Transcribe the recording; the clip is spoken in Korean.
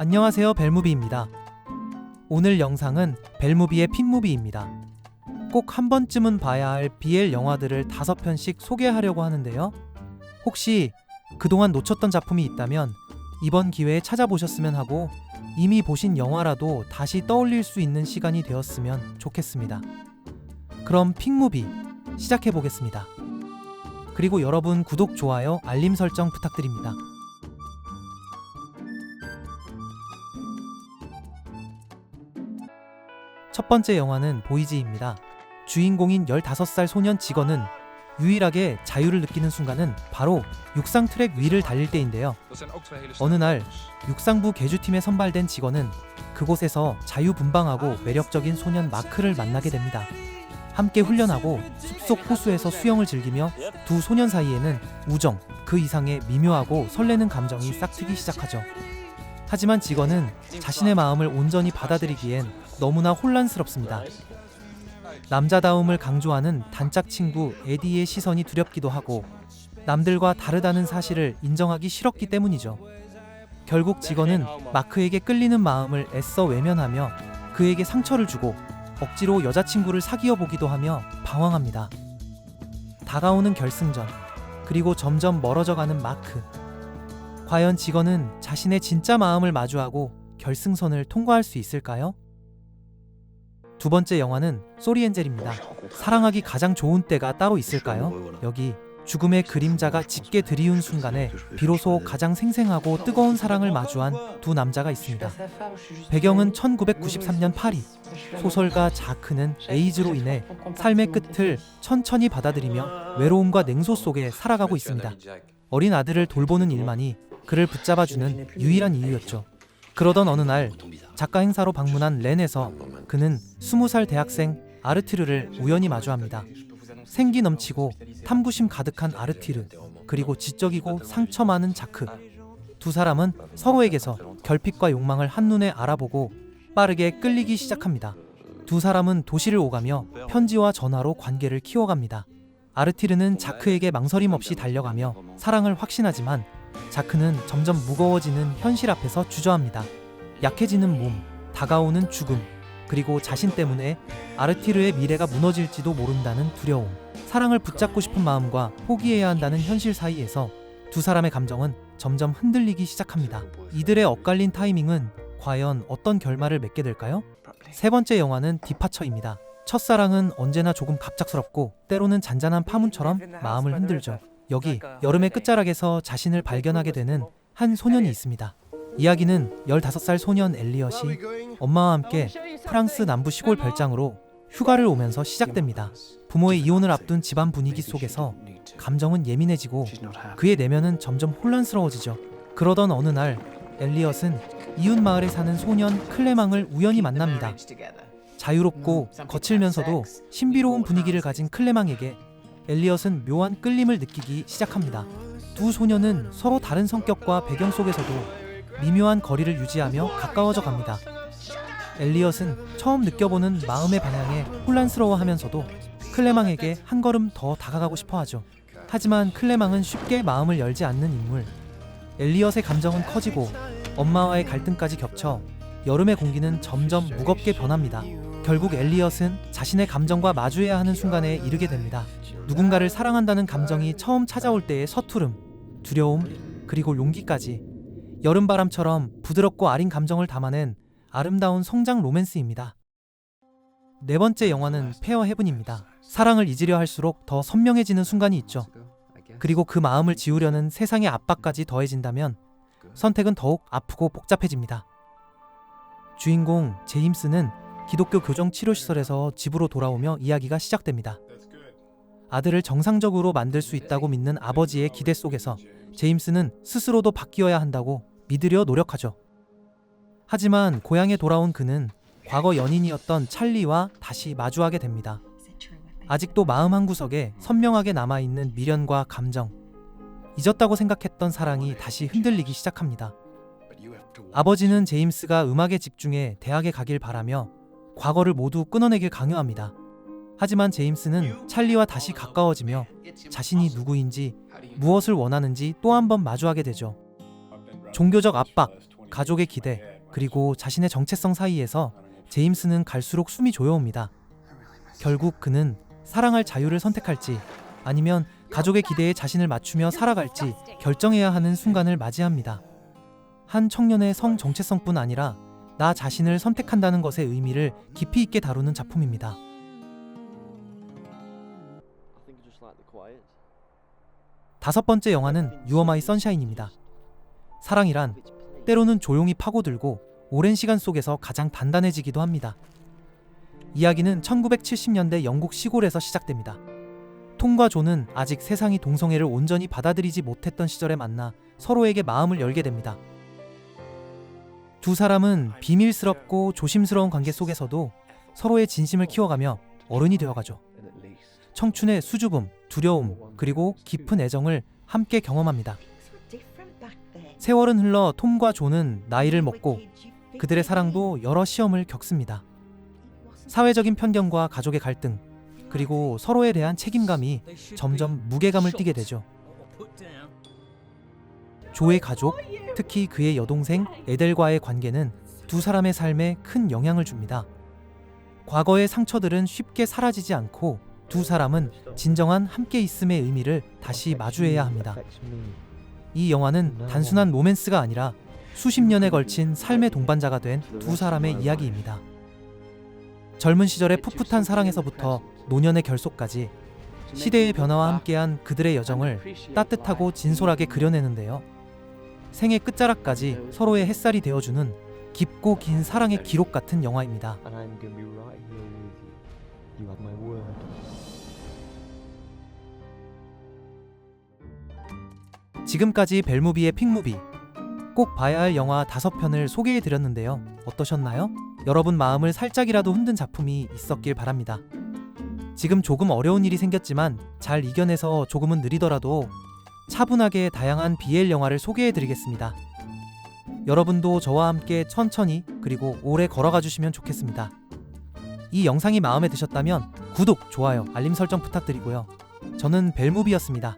안녕하세요, 벨무비입니다. 오늘 영상은 벨무비의 핀무비입니다. 꼭 한 번쯤은 봐야 할 BL 영화들을 5편씩 소개하려고 하는데요. 혹시 그동안 놓쳤던 작품이 있다면 이번 기회에 찾아보셨으면 하고, 이미 보신 영화라도 다시 떠올릴 수 있는 시간이 되었으면 좋겠습니다. 그럼 픽무비 시작해보겠습니다. 그리고 여러분 구독, 좋아요, 알림 설정 부탁드립니다. 첫 번째 영화는 보이즈입니다. 주인공인 15살 소년 직원은 유일하게 자유를 느끼는 순간은 바로 육상 트랙 위를 달릴 때인데요. 어느 날 육상부 개주팀에 선발된 직원은 그곳에서 자유분방하고 매력적인 소년 마크를 만나게 됩니다. 함께 훈련하고 숲속 호수에서 수영을 즐기며 두 소년 사이에는 우정, 그 이상의 미묘하고 설레는 감정이 싹트기 시작하죠. 하지만 직원은 자신의 마음을 온전히 받아들이기엔 너무나 혼란스럽습니다. 남자다움을 강조하는 단짝 친구 에디의 시선이 두렵기도 하고, 남들과 다르다는 사실을 인정하기 싫었기 때문이죠. 결국 직원은 마크에게 끌리는 마음을 애써 외면하며 그에게 상처를 주고 억지로 여자친구를 사귀어 보기도 하며 방황합니다. 다가오는 결승전, 그리고 점점 멀어져가는 마크. 과연 직원은 자신의 진짜 마음을 마주하고 결승선을 통과할 수 있을까요? 두 번째 영화는 소리엔젤입니다. 사랑하기 가장 좋은 때가 따로 있을까요? 여기 죽음의 그림자가 짙게 드리운 순간에 비로소 가장 생생하고 뜨거운 사랑을 마주한 두 남자가 있습니다. 배경은 1993년 파리. 소설가 자크는 에이즈로 인해 삶의 끝을 천천히 받아들이며 외로움과 냉소 속에 살아가고 있습니다. 어린 아들을 돌보는 일만이 그를 붙잡아주는 유일한 이유였죠. 그러던 어느 날 작가 행사로 방문한 렌에서 그는 20살 대학생 아르티르를 우연히 마주합니다. 생기 넘치고 탐구심 가득한 아르티르, 그리고 지적이고 상처 많은 자크. 두 사람은 서로에게서 결핍과 욕망을 한눈에 알아보고 빠르게 끌리기 시작합니다. 두 사람은 도시를 오가며 편지와 전화로 관계를 키워갑니다. 아르티르는 자크에게 망설임 없이 달려가며 사랑을 확신하지만 자크는 점점 무거워지는 현실 앞에서 주저합니다. 약해지는 몸, 다가오는 죽음, 그리고 자신 때문에 아르티르의 미래가 무너질지도 모른다는 두려움, 사랑을 붙잡고 싶은 마음과 포기해야 한다는 현실 사이에서 두 사람의 감정은 점점 흔들리기 시작합니다. 이들의 엇갈린 타이밍은 과연 어떤 결말을 맺게 될까요? 세 번째 영화는 디파처입니다. 첫사랑은 언제나 조금 갑작스럽고 때로는 잔잔한 파문처럼 마음을 흔들죠. 여기 여름의 끝자락에서 자신을 발견하게 되는 한 소년이 있습니다. 이야기는 15살 소년 엘리엇이 엄마와 함께 프랑스 남부 시골 별장으로 휴가를 오면서 시작됩니다. 부모의 이혼을 앞둔 집안 분위기 속에서 감정은 예민해지고 그의 내면은 점점 혼란스러워지죠. 그러던 어느 날 엘리엇은 이웃 마을에 사는 소년 클레망을 우연히 만납니다. 자유롭고 거칠면서도 신비로운 분위기를 가진 클레망에게 엘리엇은 묘한 끌림을 느끼기 시작합니다. 두 소년은 서로 다른 성격과 배경 속에서도 미묘한 거리를 유지하며 가까워져 갑니다. 엘리엇은 처음 느껴보는 마음의 방향에 혼란스러워하면서도 클레망에게 한 걸음 더 다가가고 싶어하죠. 하지만 클레망은 쉽게 마음을 열지 않는 인물. 엘리엇의 감정은 커지고 엄마와의 갈등까지 겹쳐 여름의 공기는 점점 무겁게 변합니다. 결국 엘리엇은 자신의 감정과 마주해야 하는 순간에 이르게 됩니다. 누군가를 사랑한다는 감정이 처음 찾아올 때의 서투름, 두려움, 그리고 용기까지 여름바람처럼 부드럽고 아린 감정을 담아낸 아름다운 성장 로맨스입니다. 네 번째 영화는 페어 헤븐입니다. 사랑을 잊으려 할수록 더 선명해지는 순간이 있죠. 그리고 그 마음을 지우려는 세상의 압박까지 더해진다면 선택은 더욱 아프고 복잡해집니다. 주인공 제임스는 기독교 교정치료시설에서 집으로 돌아오며 이야기가 시작됩니다. 아들을 정상적으로 만들 수 있다고 믿는 아버지의 기대 속에서 제임스는 스스로도 바뀌어야 한다고 믿으려 노력하죠. 하지만 고향에 돌아온 그는 과거 연인이었던 찰리와 다시 마주하게 됩니다. 아직도 마음 한구석에 선명하게 남아있는 미련과 감정, 잊었다고 생각했던 사랑이 다시 흔들리기 시작합니다. 아버지는 제임스가 음악에 집중해 대학에 가길 바라며 과거를 모두 끊어내길 강요합니다. 하지만 제임스는 찰리와 다시 가까워지며 자신이 누구인지, 무엇을 원하는지 또 한 번 마주하게 되죠. 종교적 압박, 가족의 기대, 그리고 자신의 정체성 사이에서 제임스는 갈수록 숨이 조여옵니다. 결국 그는 사랑할 자유를 선택할지 아니면 가족의 기대에 자신을 맞추며 살아갈지 결정해야 하는 순간을 맞이합니다. 한 청년의 성 정체성뿐 아니라 나 자신을 선택한다는 것의 의미를 깊이 있게 다루는 작품입니다. 다섯 번째 영화는 You Are My Sunshine입니다. 사랑이란 때로는 조용히 파고들고 오랜 시간 속에서 가장 단단해지기도 합니다. 이야기는 1970년대 영국 시골에서 시작됩니다. 톰과 존은 아직 세상이 동성애를 온전히 받아들이지 못했던 시절에 만나 서로에게 마음을 열게 됩니다. 두 사람은 비밀스럽고 조심스러운 관계 속에서도 서로의 진심을 키워가며 어른이 되어가죠. 청춘의 수줍음, 두려움, 그리고 깊은 애정을 함께 경험합니다. 세월은 흘러 톰과 존은 나이를 먹고 그들의 사랑도 여러 시험을 겪습니다. 사회적인 편견과 가족의 갈등, 그리고 서로에 대한 책임감이 점점 무게감을 띠게 되죠. 조의 가족, 특히 그의 여동생 에델과의 관계는 두 사람의 삶에 큰 영향을 줍니다. 과거의 상처들은 쉽게 사라지지 않고 두 사람은 진정한 함께 있음의 의미를 다시 마주해야 합니다. 이 영화는 단순한 로맨스가 아니라 수십 년에 걸친 삶의 동반자가 된 두 사람의 이야기입니다. 젊은 시절의 풋풋한 사랑에서부터 노년의 결속까지 시대의 변화와 함께한 그들의 여정을 따뜻하고 진솔하게 그려내는데요. 생의 끝자락까지 서로의 햇살이 되어주는 깊고 긴 사랑의 기록 같은 영화입니다. 지금까지 벨무비의 픽무비, 꼭 봐야 할 영화 5편을 소개해드렸는데요. 어떠셨나요? 여러분 마음을 살짝이라도 흔든 작품이 있었길 바랍니다. 지금 조금 어려운 일이 생겼지만 잘 이겨내서 조금은 느리더라도 차분하게 다양한 BL 영화를 소개해드리겠습니다. 여러분도 저와 함께 천천히 그리고 오래 걸어가 주시면 좋겠습니다. 이 영상이 마음에 드셨다면 구독, 좋아요, 알림 설정 부탁드리고요. 저는 벨무비였습니다.